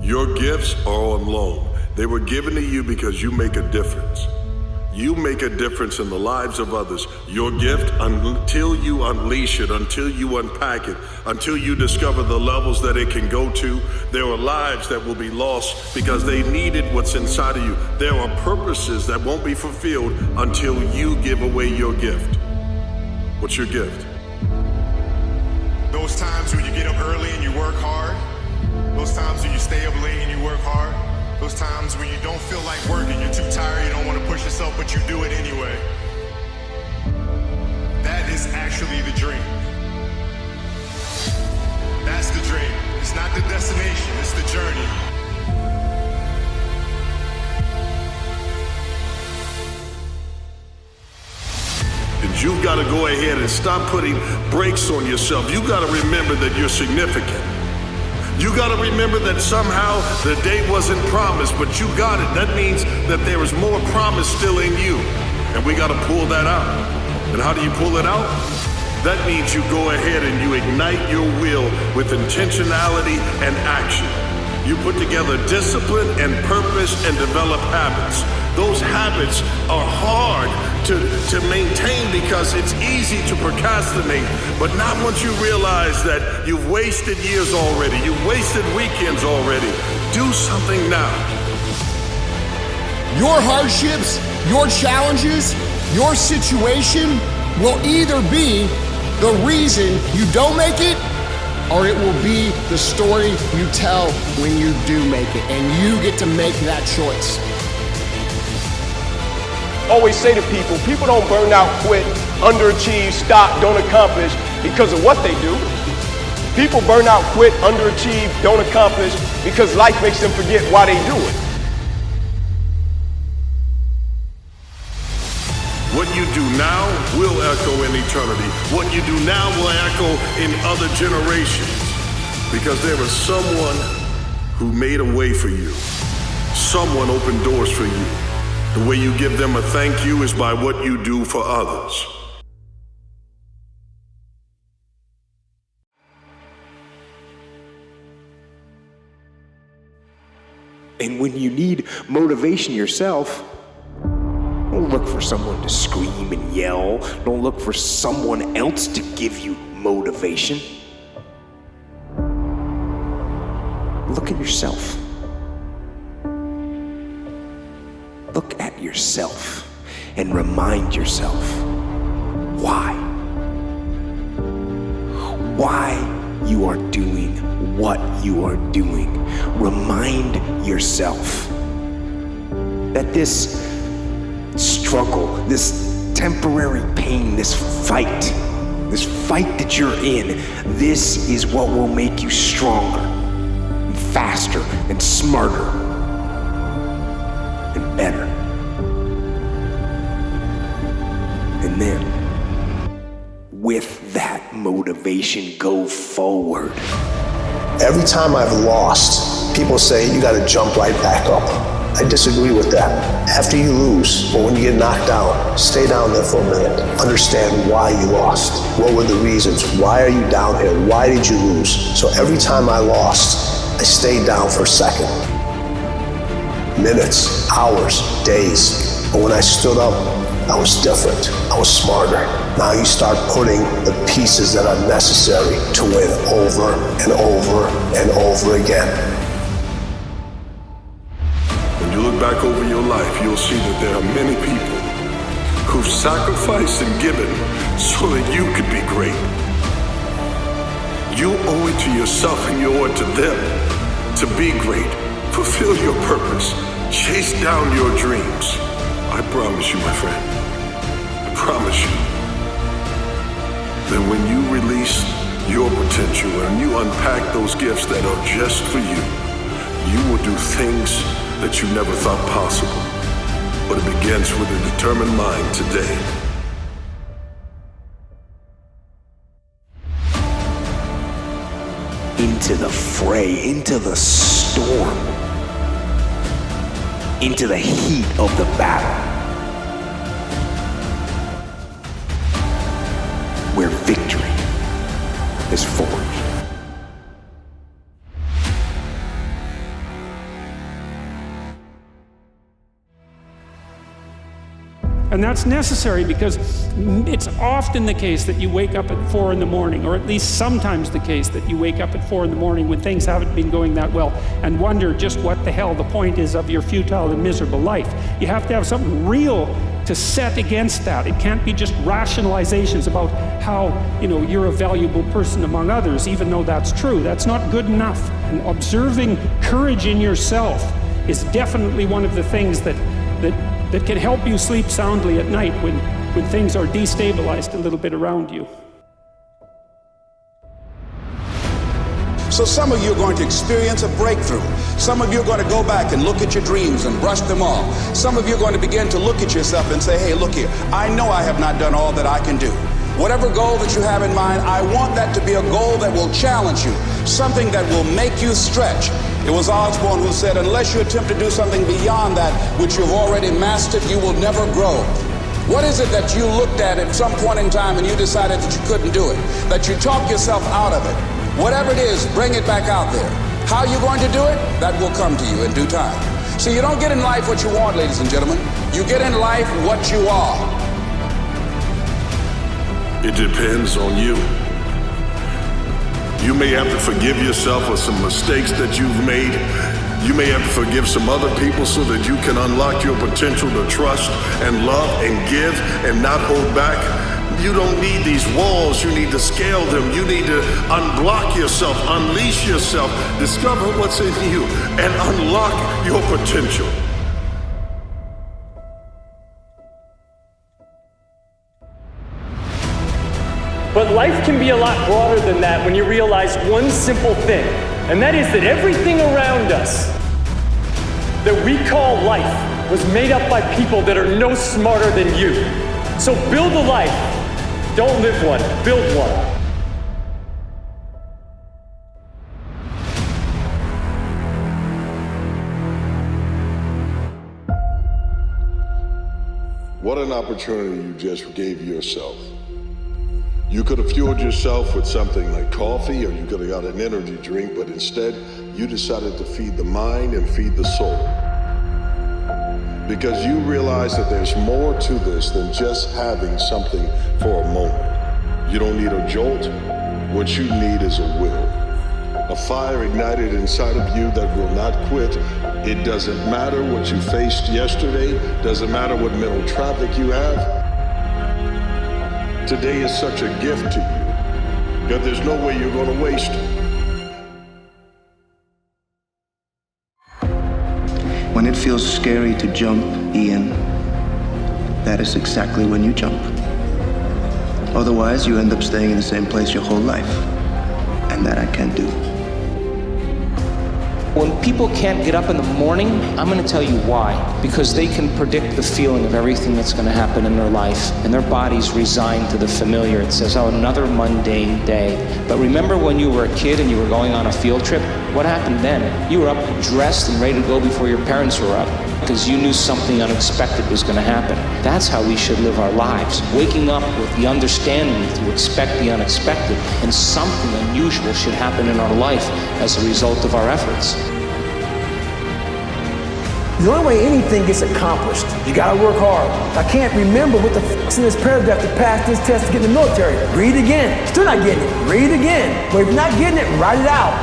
Your gifts are on loan. They were given to you because you make a difference. You make a difference in the lives of others. Your gift, until you unleash it, until you unpack it, until you discover the levels that it can go to, there are lives that will be lost because they needed what's inside of you. There are purposes that won't be fulfilled until you give away your gift. What's your gift? Those times when you get up early and you work hard. Those times when you stay up late and you work hard. Those times when you don't feel like working, you're too tired, you don't want to push yourself, but you do it anyway. That is actually the dream. That's the dream. It's not the destination, it's the journey. And you've got to go ahead and stop putting brakes on yourself. You've got to remember that you're significant. You got to remember that somehow the date wasn't promised, but you got it. That means that there is more promise still in you. And we got to pull that out. And how do you pull it out? That means you go ahead and you ignite your will with intentionality and action. You put together discipline and purpose and develop habits. Those habits are hard to maintain because it's easy to procrastinate, but not once you realize that you've wasted years already, you've wasted weekends already. Do something now. Your hardships, your challenges, your situation will either be the reason you don't make it, or it will be the story you tell when you do make it, and you get to make that choice. Always say to people don't burn out, quit, underachieve, stop, don't accomplish because of what they do. People burn out, quit, underachieve, don't accomplish because life makes them forget why they do it. What you do now will echo in eternity. What you do now will echo in other generations. Because there is someone who made a way for you. Someone opened doors for you. The way you give them a thank you is by what you do for others. And when you need motivation yourself, don't look for someone to scream and yell. Don't look for someone else to give you motivation. Look at yourself. Look at yourself and remind yourself why you are doing what you are doing. Remind yourself that this struggle, this temporary pain, this fight that you're in, this is what will make you stronger and faster and smarter and better. And then, with that motivation, go forward. Every time I've lost, people say you gotta jump right back up. I disagree with that. After you lose, or when you get knocked down, stay down there for a minute. Understand why you lost. What were the reasons? Why are you down here? Why did you lose? So every time I lost, I stayed down for a second. Minutes, hours, days. But when I stood up, I was different. I was smarter. Now you start putting the pieces that are necessary to win over and over and over again. When you look back over your life, you'll see that there are many people who've sacrificed and given so that you could be great. You owe it to yourself and you owe it to them to be great. Fulfill your purpose. Chase down your dreams. I promise you, my friend, I promise you that when you release your potential and you unpack those gifts that are just for you, you will do things that you never thought possible. But it begins with a determined mind today. Into the fray, into the storm, into the heat of the battle, where victory is forged. And that's necessary because it's often the case that you wake up at 4 in the morning, or at least sometimes the case that you wake up at 4 in the morning when things haven't been going that well and wonder just what the hell the point is of your futile and miserable life. You have to have something real to set against that. It can't be just rationalizations about how, you're a valuable person among others, even though that's true. That's not good enough. And observing courage in yourself is definitely one of the things that can help you sleep soundly at night when things are destabilized a little bit around you. So some of you are going to experience a breakthrough. Some of you are going to go back and look at your dreams and brush them off. Some of you are going to begin to look at yourself and say, hey, look here, I know I have not done all that I can do. Whatever goal that you have in mind, I want that to be a goal that will challenge you, something that will make you stretch. It was Osborne who said, unless you attempt to do something beyond that which you've already mastered, you will never grow. What is it that you looked at some point in time and you decided that you couldn't do it, that you talked yourself out of it? Whatever it is, bring it back out there. How are you going to do it? That will come to you in due time. See, you don't get in life what you want, ladies and gentlemen. You get in life what you are. It depends on you. You may have to forgive yourself for some mistakes that you've made. You may have to forgive some other people so that you can unlock your potential to trust and love and give and not hold back. You don't need these walls. You need to scale them. You need to unblock yourself, unleash yourself, discover what's in you, and unlock your potential. But life can be a lot broader than that when you realize one simple thing, and that is that everything around us that we call life was made up by people that are no smarter than you. So build a life. Don't live one, build one. What an opportunity you just gave yourself. You could have fueled yourself with something like coffee, or you could have got an energy drink, but instead you decided to feed the mind and feed the soul. Because you realize that there's more to this than just having something for a moment. You don't need a jolt. What you need is a will. A fire ignited inside of you that will not quit. It doesn't matter what you faced yesterday. Doesn't matter what mental traffic you have. Today is such a gift to you that there's no way you're going to waste it. When it feels scary to jump, Ian, that is exactly when you jump. Otherwise, you end up staying in the same place your whole life. And that I can't do. When people can't get up in the morning, I'm going to tell you why. Because they can predict the feeling of everything that's going to happen in their life, and their body's resigned to the familiar. It says, oh, another mundane day. But remember when you were a kid and you were going on a field trip? What happened then? You were up dressed and ready to go before your parents were up, because you knew something unexpected was going to happen. That's how we should live our lives. Waking up with the understanding to expect the unexpected, and something unusual should happen in our life as a result of our efforts. The only way anything gets accomplished, you gotta work hard. I can't remember what the f***'s in this paragraph to pass this test to get in the military. Read it again. Still not getting it. Read it again. But if you're not getting it, write it out.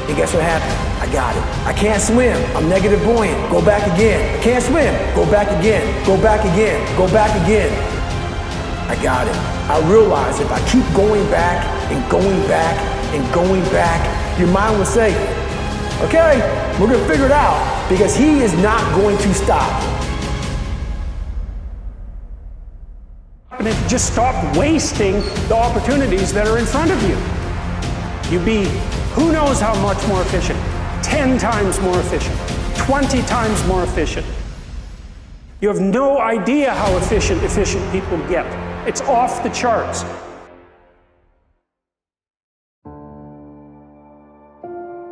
And guess what happened? I got it. I can't swim. I'm negative buoyant. Go back again. I can't swim. Go back again. Go back again. Go back again. I got it. I realize if I keep going back and going back and going back, your mind will say, okay, we're gonna figure it out, because he is not going to stop. And just stop wasting the opportunities that are in front of you. You'd be who knows how much more efficient, 10 times more efficient, 20 times more efficient. You have no idea how efficient people get. It's off the charts.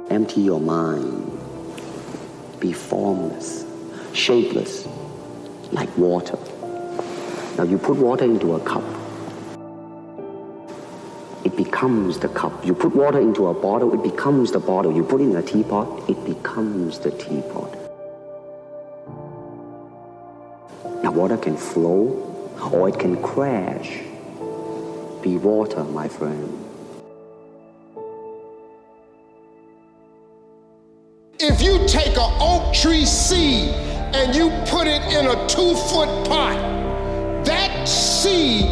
Empty your mind. Be formless, shapeless, like water. Now you put water into a cup. It becomes the cup. You put water into a bottle, it becomes the bottle. You put it in a teapot, it becomes the teapot. Now Water can flow or it can crash. Be water, my friend. If you take an oak tree seed and you put it in a 2-foot pot, that seed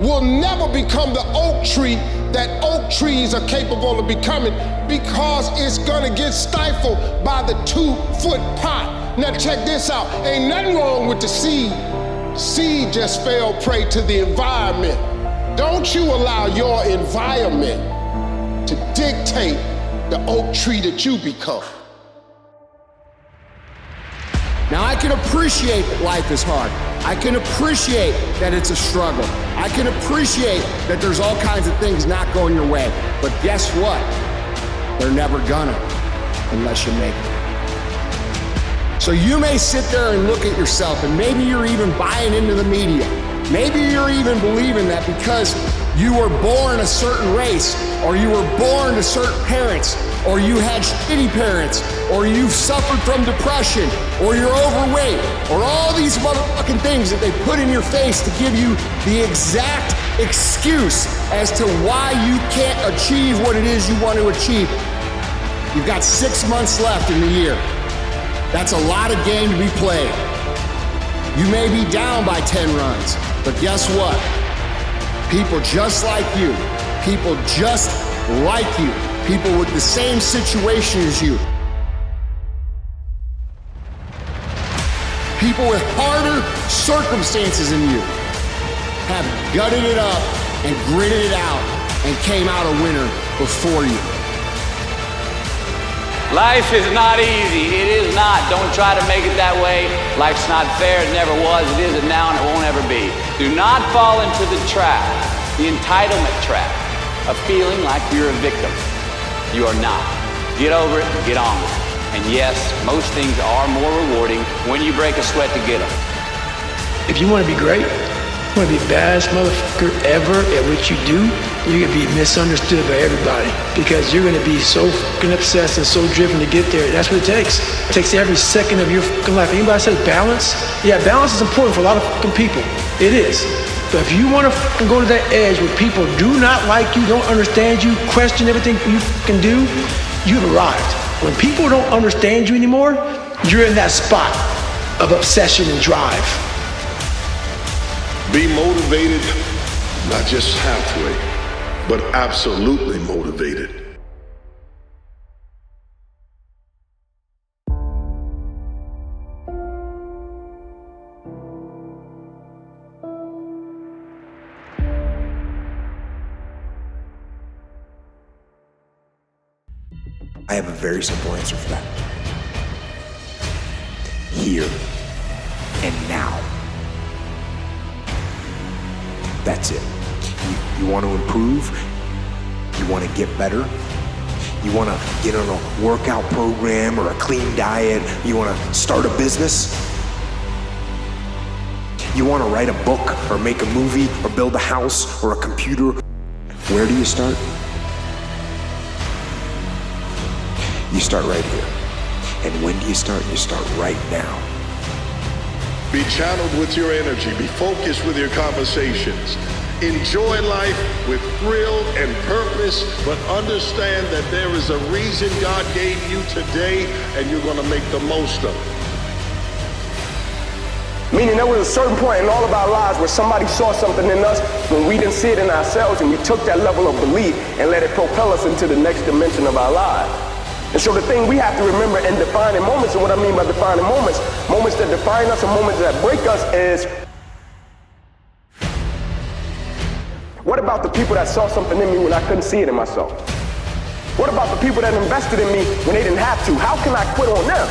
will never become the oak tree that oak trees are capable of becoming, because it's gonna get stifled by the 2-foot pot. Now check this out, ain't nothing wrong with the seed. Seed just fell prey to the environment. Don't you allow your environment to dictate the oak tree that you become. Now I can appreciate that life is hard. I can appreciate that it's a struggle. I can appreciate that there's all kinds of things not going your way. But guess what? They're never gonna, unless you make it. So you may sit there and look at yourself, and maybe you're even buying into the media. Maybe you're even believing that because you were born a certain race, or you were born to certain parents, or you had shitty parents, or you've suffered from depression, or you're overweight, or all these motherfucking things that they put in your face to give you the exact excuse as to why you can't achieve what it is you want to achieve. You've got 6 months left in the year. That's a lot of game to be played. You may be down by 10 runs, but guess what? People just like you, people just like you, people with the same situation as you, people with harder circumstances than you, have gutted it up and gritted it out and came out a winner before you. Life is not easy. It is not. Don't try to make it that way. Life's not fair. It never was. It isn't now, and it won't ever be. Do not fall into the trap, the entitlement trap, of feeling like you're a victim. You are not. Get over it and get on with it. And yes, most things are more rewarding when you break a sweat to get them. If you want to be great, you want to be the baddest motherfucker ever at what you do, you're going to be misunderstood by everybody because you're going to be so fucking obsessed and so driven to get there. That's what it takes. It takes every second of your fucking life. Anybody says balance? Yeah, balance is important for a lot of fucking people. It is. But if you want to fucking go to that edge where people do not like you, don't understand you, question everything you fucking do, you've arrived. When people don't understand you anymore, you're in that spot of obsession and drive. Be motivated, not just halfway, but absolutely motivated. I have a very simple answer for that. Here and now. That's it. You want to improve? You want to get better? You want to get on a workout program or a clean diet? You want to start a business? You want to write a book or make a movie or build a house or a computer? Where do you start? You start right here. And when do you start? You start right now. Be channeled with your energy. Be focused with your conversations. Enjoy life with thrill and purpose, but understand that there is a reason God gave you today, and you're going to make the most of it. Meaning there was a certain point in all of our lives where somebody saw something in us when we didn't see it in ourselves, and we took that level of belief and let it propel us into the next dimension of our lives. And so the thing we have to remember in defining moments, and what I mean by defining moments, moments that define us and moments that break us is, what about the people that saw something in me when I couldn't see it in myself? What about the people that invested in me when they didn't have to? How can I quit on them?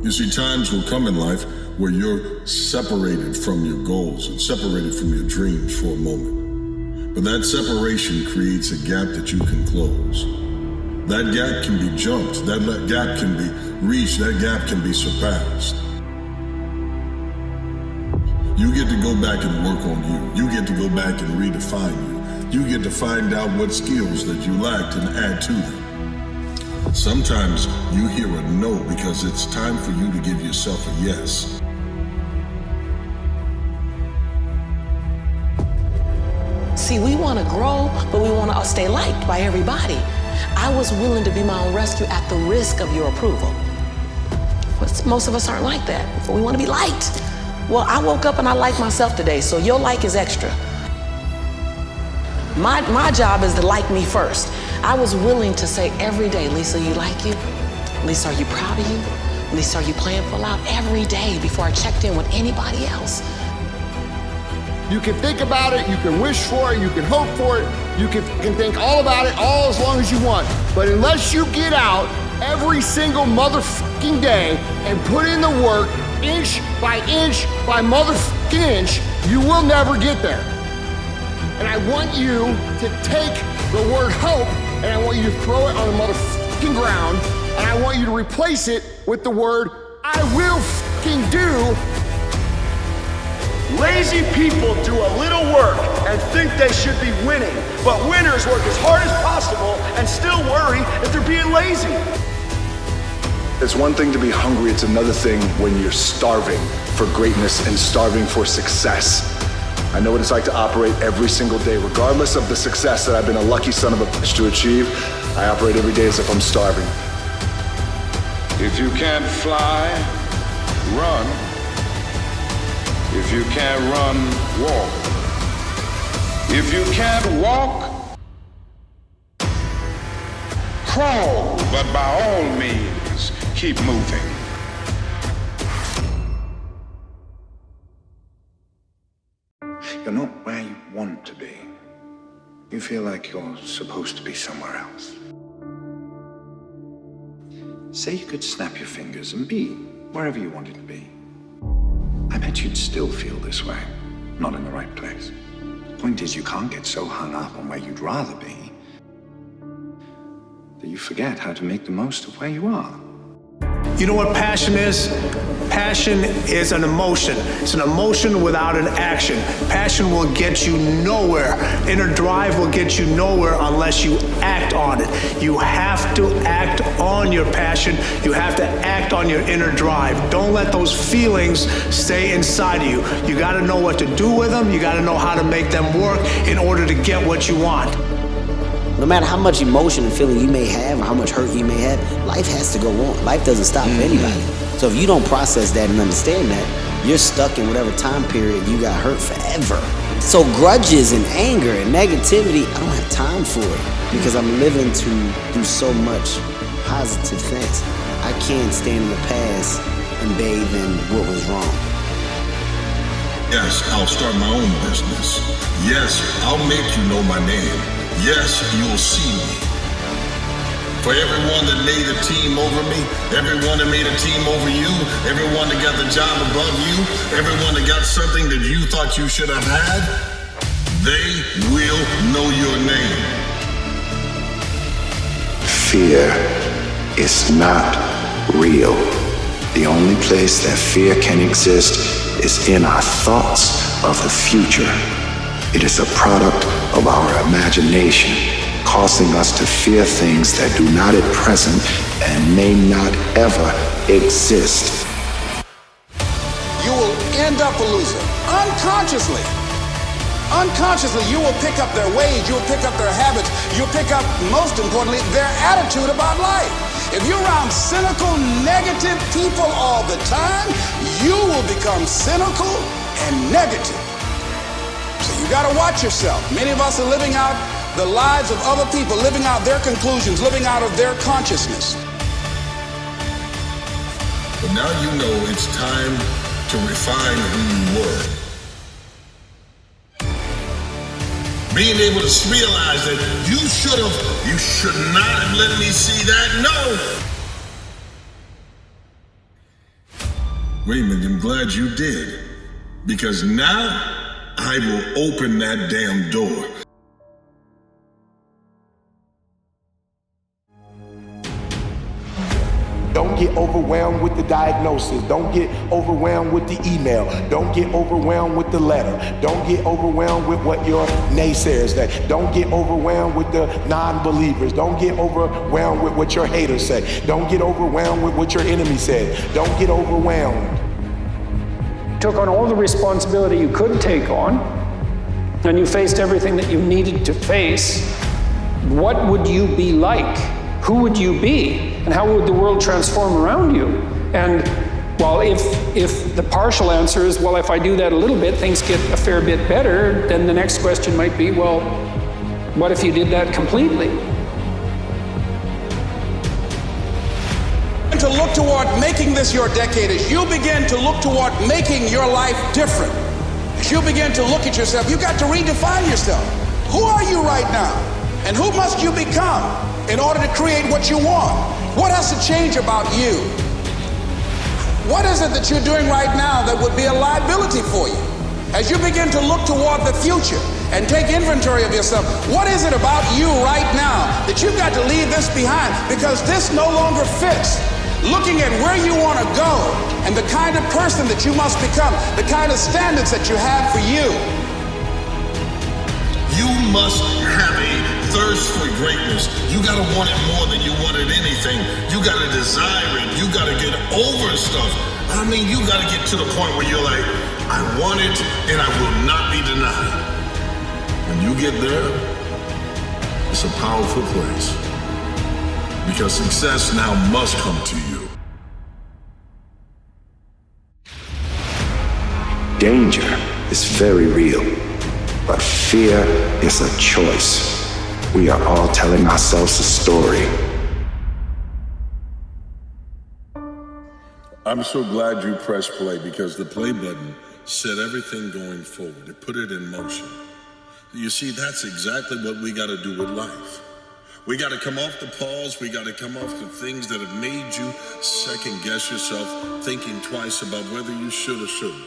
You see, times will come in life where you're separated from your goals and separated from your dreams for a moment. But that separation creates a gap that you can close. That gap can be jumped, that gap can be reached, that gap can be surpassed. You get to go back and work on you. You get to go back and redefine you. You get to find out what skills that you lacked and add to them. Sometimes you hear a no because it's time for you to give yourself a yes. See, we want to grow, but we want to stay liked by everybody. I was willing to be my own rescue at the risk of your approval. But most of us aren't like that. We want to be liked. Well, I woke up and I like myself today, so your like is extra. My job is to like me first. I was willing to say every day, Lisa, you like you? Lisa, are you proud of you? Lisa, are you playing full out? Every day before I checked in with anybody else. You can think about it, you can wish for it, you can hope for it, you can think all about it all as long as you want. But unless you get out every single motherfucking day and put in the work, inch by motherfucking inch, you will never get there. And I want you to take the word hope and I want you to throw it on the motherfucking ground and I want you to replace it with the word I will fucking do. Lazy people do a little work and think they should be winning, but winners work as hard as possible and still worry if they're being lazy. It's one thing to be hungry, it's another thing when you're starving for greatness and starving for success. I know what it's like to operate every single day, regardless of the success that I've been a lucky son of a bitch to achieve. I operate every day as if I'm starving. If you can't fly, run. If you can't run, walk. If you can't walk, crawl, but by all means, keep moving. You're not where you want to be. You feel like you're supposed to be somewhere else. Say you could snap your fingers and be wherever you wanted to be. I bet you'd still feel this way, not in the right place. The point is, you can't get so hung up on where you'd rather be that you forget how to make the most of where you are. You know what passion is? Passion is an emotion. It's an emotion without an action. Passion will get you nowhere. Inner drive will get you nowhere unless you act on it. You have to act on your passion. You have to act on your inner drive. Don't let those feelings stay inside of you. You gotta know what to do with them. You gotta know how to make them work in order to get what you want. No matter how much emotion and feeling you may have or how much hurt you may have, life has to go on. Life doesn't stop for anybody. So if you don't process that and understand that, you're stuck in whatever time period you got hurt forever. So grudges and anger and negativity, I don't have time for it because I'm living to do so much positive things. I can't stand in the past and bathe in what was wrong. Yes, I'll start my own business. Yes, I'll make you know my name. Yes, you'll see me. For everyone that made a team over me, everyone that made a team over you, everyone that got the job above you, everyone that got something that you thought you should have had, they will know your name. Fear is not real. The only place that fear can exist is in our thoughts of the future. It is a product of our imagination, causing us to fear things that do not at present and may not ever exist. You will end up a loser, unconsciously. Unconsciously, you will pick up their ways, you'll pick up their habits, you'll pick up, most importantly, their attitude about life. If you're around cynical, negative people all the time, you will become cynical and negative. So you gotta watch yourself. Many of us are living out the lives of other people, living out their conclusions, living out of their consciousness. But now you know it's time to refine who you were. Being able to realize that you should not have let me see that, no! Raymond, I'm glad you did, because now I will open that damn door. Don't get overwhelmed with the diagnosis. Don't get overwhelmed with the email. Don't get overwhelmed with the letter. Don't get overwhelmed with what your naysayers say. Don't get overwhelmed with the non-believers. Don't get overwhelmed with what your haters say. Don't get overwhelmed with what your enemy said. Don't get overwhelmed. Took on all the responsibility you could take on, and you faced everything that you needed to face. What would you be like? Who would you be? And how would the world transform around you? And well, if the partial answer is, well, if I do that a little bit, things get a fair bit better, then the next question might be, well, what if you did that completely? To look toward making this your decade, as you begin to look toward making your life different, as you begin to look at yourself, you've got to redefine yourself. Who are you right now? And who must you become in order to create what you want? What has to change about you? What is it that you're doing right now that would be a liability for you? As you begin to look toward the future and take inventory of yourself, what is it about you right now that you've got to leave this behind because this no longer fits? Looking at where you want to go and the kind of person that you must become, the kind of standards that you have for you. You must have a thirst for greatness. You gotta want it more than you wanted anything. You gotta desire it. You gotta get over stuff. I mean, you gotta get to the point where you're like, I want it and I will not be denied. When you get there, it's a powerful place. Because success now must come to you. Danger is very real, but fear is a choice. We are all telling ourselves a story. I'm so glad you pressed play because the play button set everything going forward. It put it in motion. You see, that's exactly what we got to do with life. We got to come off the pause. We got to come off the things that have made you second guess yourself, thinking twice about whether you should or shouldn't.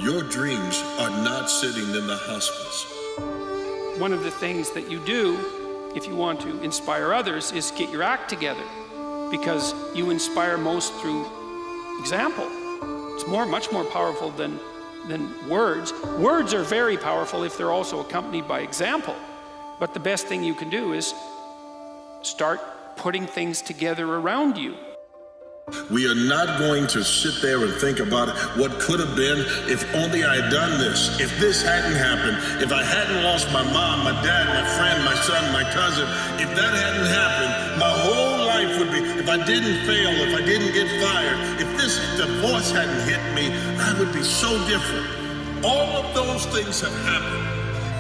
Your dreams are not sitting in the hospice. One of the things that you do if you want to inspire others is get your act together, because you inspire most through example. It's much more powerful than words. Words are very powerful if they're also accompanied by example. But the best thing you can do is start putting things together around you. We are not going to sit there and think about what could have been if only I had done this, if this hadn't happened, if I hadn't lost my mom, my dad, my friend, my son, my cousin, if that hadn't happened, my whole life would be, if I didn't fail, if I didn't get fired, if this divorce hadn't hit me, I would be so different. All of those things have happened.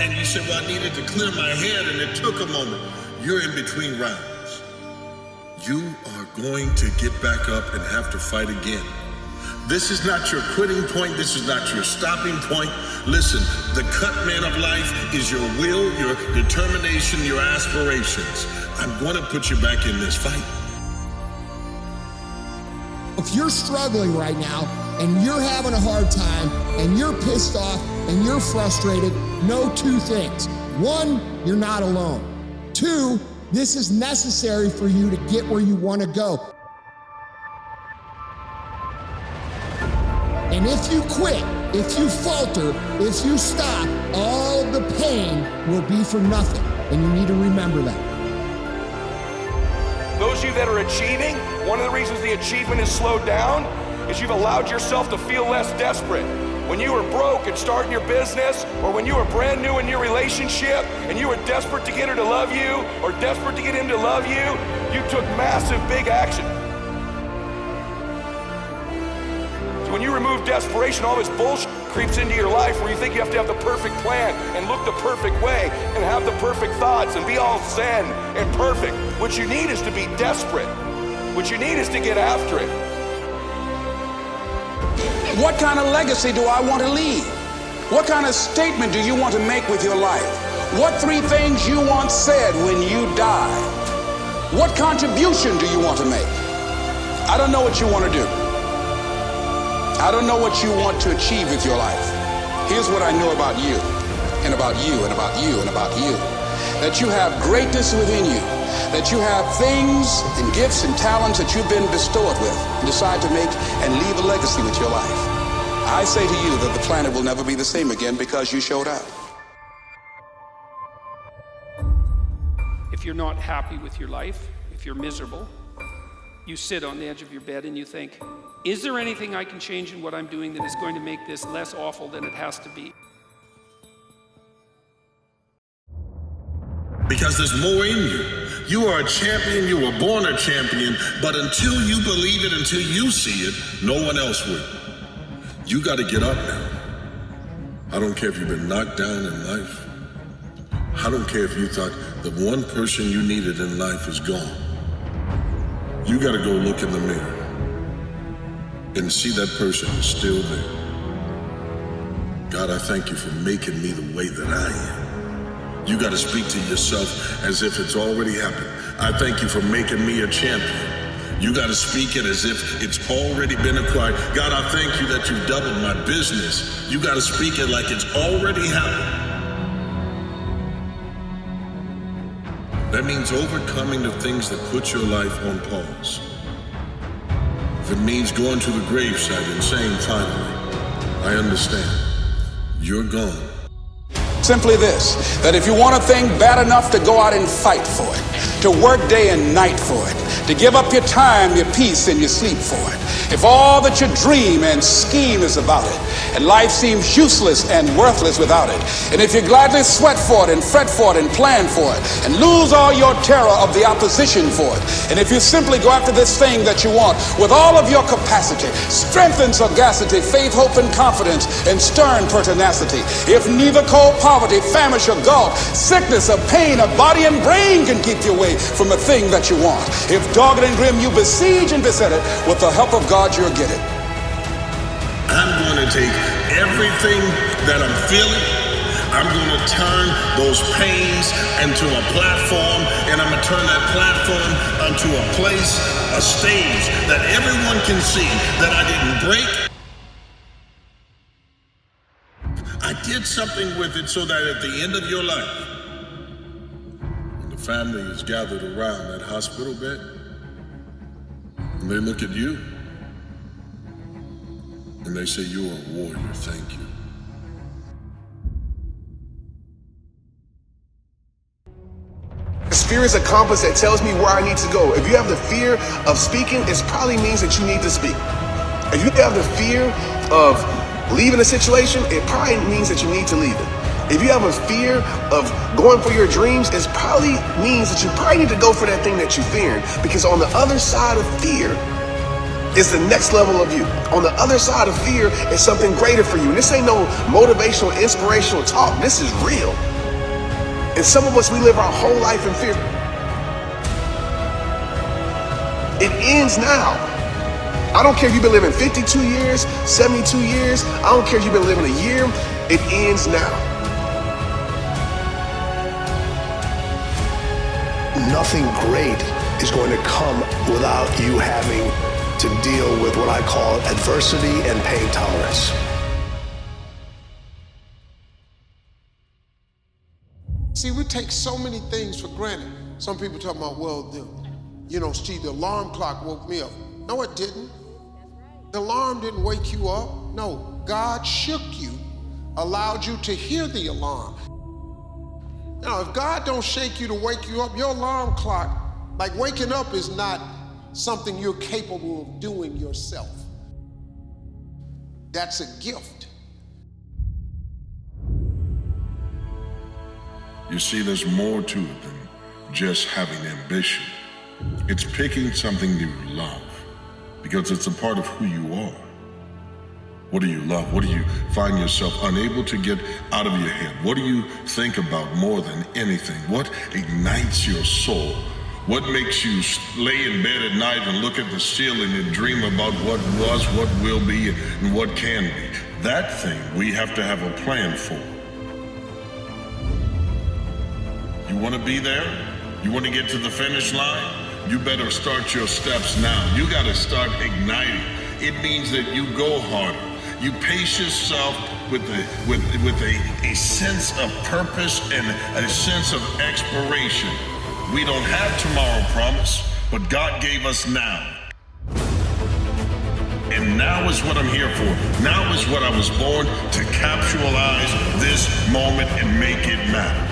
And you said, well, I needed to clear my head, and it took a moment. You're in between rounds. You are going to get back up and have to fight again. This is not your quitting point. This is not your stopping point. Listen, the cut man of life is your will, your determination, your aspirations. I'm going to put you back in this fight. If you're struggling right now and you're having a hard time and you're pissed off and you're frustrated, know two things. One, you're not alone. Two, this is necessary for you to get where you want to go. And if you quit, if you falter, if you stop, all the pain will be for nothing. And you need to remember that. Those of you that are achieving, one of the reasons the achievement is slowed down is you've allowed yourself to feel less desperate. When you were broke and starting your business, or when you were brand new in your relationship and you were desperate to get her to love you or desperate to get him to love you, you took massive big action. So when you remove desperation, all this bullshit creeps into your life where you think you have to have the perfect plan and look the perfect way and have the perfect thoughts and be all zen and perfect. What you need is to be desperate. What you need is to get after it. What kind of legacy do I want to leave? What kind of statement do you want to make with your life? What 3 things you want said when you die? What contribution do you want to make? I don't know what you want to do. I don't know what you want to achieve with your life. Here's what I know about you, and about you, and about you, and about you. That you have greatness within you. that you have things and gifts and talents that you've been bestowed with and decide to make and leave a legacy with your life. I say to you that the planet will never be the same again because you showed up. If you're not happy with your life, if you're miserable, you sit on the edge of your bed and you think, is there anything I can change in what I'm doing that is going to make this less awful than it has to be? Because there's more in you. You are a champion, you were born a champion, but until you believe it, until you see it, no one else will. You got to get up now. I don't care if you've been knocked down in life. I don't care if you thought the one person you needed in life is gone. You got to go look in the mirror and see that person is still there. God, I thank you for making me the way that I am. You got to speak to yourself as if it's already happened. I thank you for making me a champion. You got to speak it as if it's already been acquired. God, I thank you that you've doubled my business. You got to speak it like it's already happened. That means overcoming the things that put your life on pause. If it means going to the gravesite and saying finally, I understand, you're gone. Simply this, that if you want a thing bad enough to go out and fight for it, to work day and night for it, to give up your time, your peace, and your sleep for it, if all that you dream and scheme is about it, and life seems useless and worthless without it, and if you gladly sweat for it and fret for it and plan for it, and lose all your terror of the opposition for it, and if you simply go after this thing that you want with all of your capacity, strength and sagacity, faith, hope, and confidence, and stern pertinacity, if neither cold poverty, famish, or gulf, sickness, or pain, of body and brain can keep you away from a thing that you want, if dogged and grim you besiege and beset it, with the help of God you'll get it. I'm going to take everything that I'm feeling, I'm going to turn those pains into a platform, and I'm going to turn that platform into a place, a stage that everyone can see that I didn't break. I did something with it so that at the end of your life, when the family is gathered around that hospital bed, and they look at you, and they say, you're a warrior, thank you. This fear is a compass that tells me where I need to go. If you have the fear of speaking, it probably means that you need to speak. If you have the fear of leaving a situation, it probably means that you need to leave it. If you have a fear of going for your dreams, it probably means that you probably need to go for that thing that you're fearing. Because on the other side of fear is the next level of you. On the other side of fear is something greater for you. And this ain't no motivational, inspirational talk. This is real. And some of us, we live our whole life in fear. It ends now. I don't care if you've been living 52 years, 72 years. I don't care if you've been living a year. It ends now. Nothing great is going to come without you having to deal with what I call adversity and pain tolerance. See, we take so many things for granted. Some people talk about, well, Steve, the alarm clock woke me up. No, it didn't. The alarm didn't wake you up. No, God shook you, allowed you to hear the alarm. Now, if God don't shake you to wake you up, your alarm clock, like waking up is not something you're capable of doing yourself. That's a gift. You see, there's more to it than just having ambition. It's picking something you love, because it's a part of who you are. What do you love? What do you find yourself unable to get out of your head? What do you think about more than anything? What ignites your soul? What makes you lay in bed at night and look at the ceiling and dream about what was, what will be, and what can be? That thing we have to have a plan for. You want to be there? You want to get to the finish line? You better start your steps now. You got to start igniting. It means that you go harder. You pace yourself with a sense of purpose and a sense of exploration. We don't have tomorrow promise, but God gave us now. And now is what I'm here for. Now is what I was born to capitalize this moment and make it matter.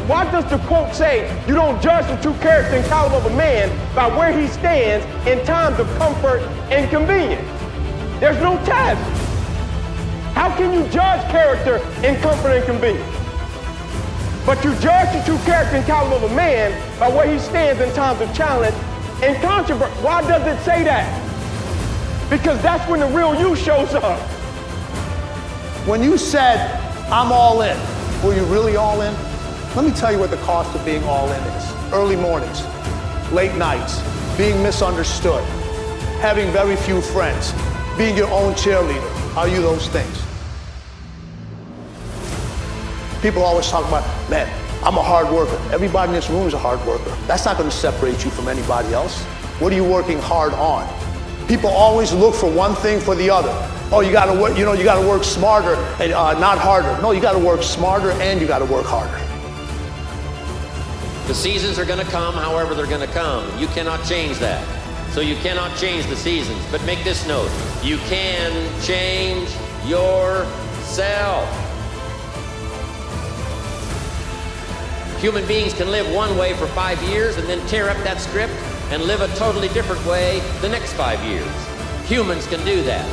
Why does the quote say, you don't judge the true character and caliber of a man by where he stands in times of comfort and convenience? There's no test. How can you judge character in comfort and convenience? But you judge the true character and caliber of a man by where he stands in times of challenge and controversy. Why does it say that? Because that's when the real you shows up. When you said, I'm all in, were you really all in? Let me tell you what the cost of being all in is. Early mornings, late nights, being misunderstood, having very few friends, being your own cheerleader. Are you those things? People always talk about, man, I'm a hard worker. Everybody in this room is a hard worker. That's not going to separate you from anybody else. What are you working hard on? People always look for one thing for the other. Oh, you got to work, you got to work smarter and not harder. No, you got to work smarter and you got to work harder. The seasons are going to come however they're going to come. You cannot change that. So you cannot change the seasons. But make this note, you can change yourself. Human beings can live one way for 5 years and then tear up that script and live a totally different way the next 5 years. Humans can do that.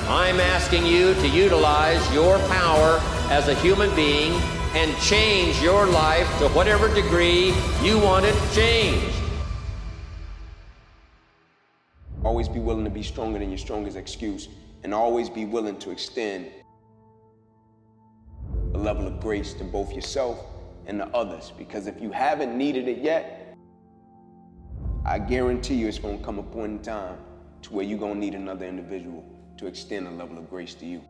I'm asking you to utilize your power as a human being and change your life to whatever degree you want it changed. Always be willing to be stronger than your strongest excuse, and always be willing to extend a level of grace to both yourself and the others, because if you haven't needed it yet, I guarantee you it's going to come a point in time to where you're going to need another individual to extend a level of grace to you.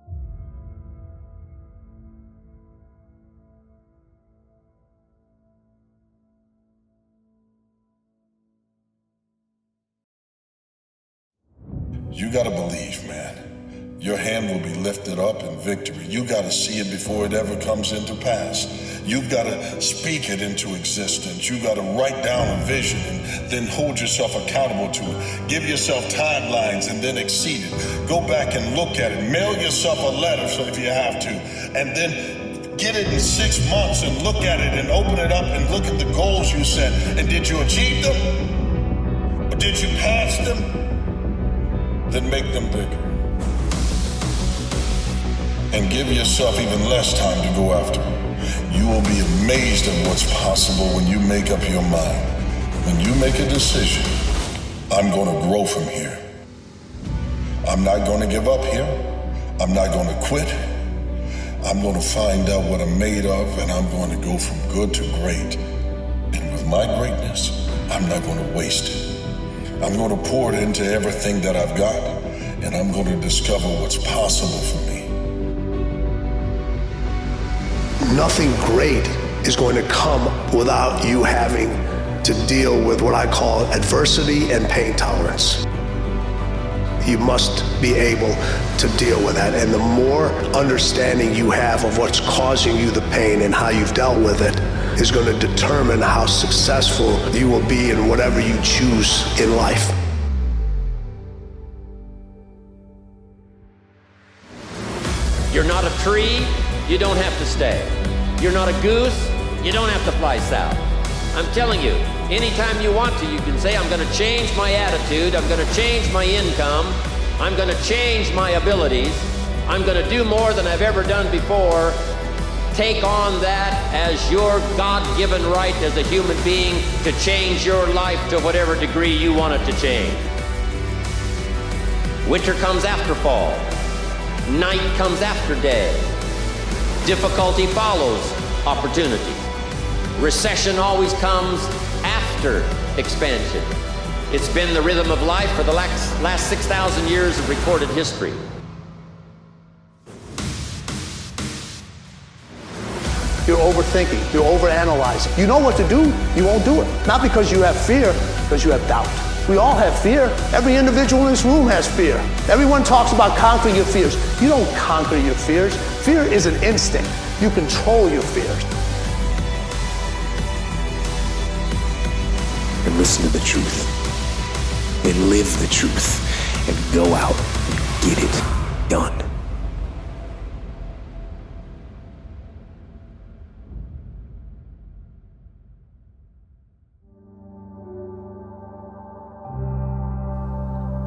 You gotta believe, man. Your hand will be lifted up in victory. You gotta see it before it ever comes into pass. You've gotta speak it into existence. You gotta write down a vision and then hold yourself accountable to it. Give yourself timelines and then exceed it. Go back and look at it. Mail yourself a letter so if you have to. And then get it in 6 months and look at it and open it up and look at the goals you set. And did you achieve them? Or did you pass them? Then make them bigger. And give yourself even less time to go after it. You will be amazed at what's possible when you make up your mind. When you make a decision, I'm going to grow from here. I'm not going to give up here. I'm not going to quit. I'm going to find out what I'm made of, and I'm going to go from good to great. And with my greatness, I'm not going to waste it. I'm going to pour it into everything that I've got, and I'm going to discover what's possible for me. Nothing great is going to come without you having to deal with what I call adversity and pain tolerance. You must be able to deal with that. And the more understanding you have of what's causing you the pain and how you've dealt with it is going to determine how successful you will be in whatever you choose in life. You're not a tree, you don't have to stay. You're not a goose, you don't have to fly south. I'm telling you, anytime you want to, you can say, I'm going to change my attitude, I'm going to change my income, I'm going to change my abilities, I'm going to do more than I've ever done before. Take on that as your God-given right as a human being to change your life to whatever degree you want it to change. Winter comes after fall. Night comes after day. Difficulty follows opportunity. Recession always comes after expansion. It's been the rhythm of life for the last 6,000 years of recorded history. You're overthinking, you're overanalyzing. You know what to do, you won't do it. Not because you have fear, because you have doubt. We all have fear. Every individual in this room has fear. Everyone talks about conquering your fears. You don't conquer your fears. Fear is an instinct. You control your fears. listen to the truth, then live the truth, and go out and get it done.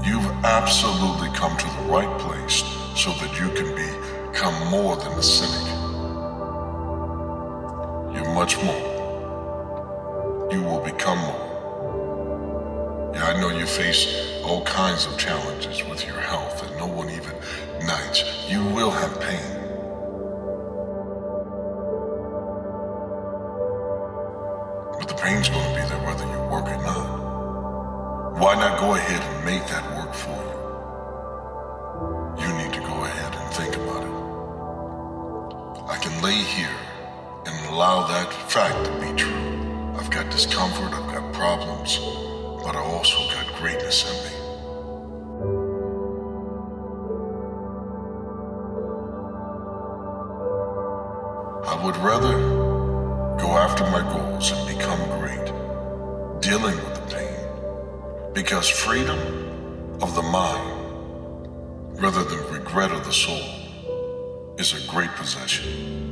You've absolutely come to the right place so that you can become more than a cynic. You're much more. You will become more. Yeah, I know you face all kinds of challenges with your health and no one even nights. You will have pain. But the pain's going to be there whether you work or not. Why not go ahead and make that work for you? You need to go ahead and think about it. I can lay here and allow that fact to be true. I've got discomfort, I've got problems, but I also got greatness in me. I would rather go after my goals and become great, dealing with the pain, because freedom of the mind, rather than regret of the soul, is a great possession.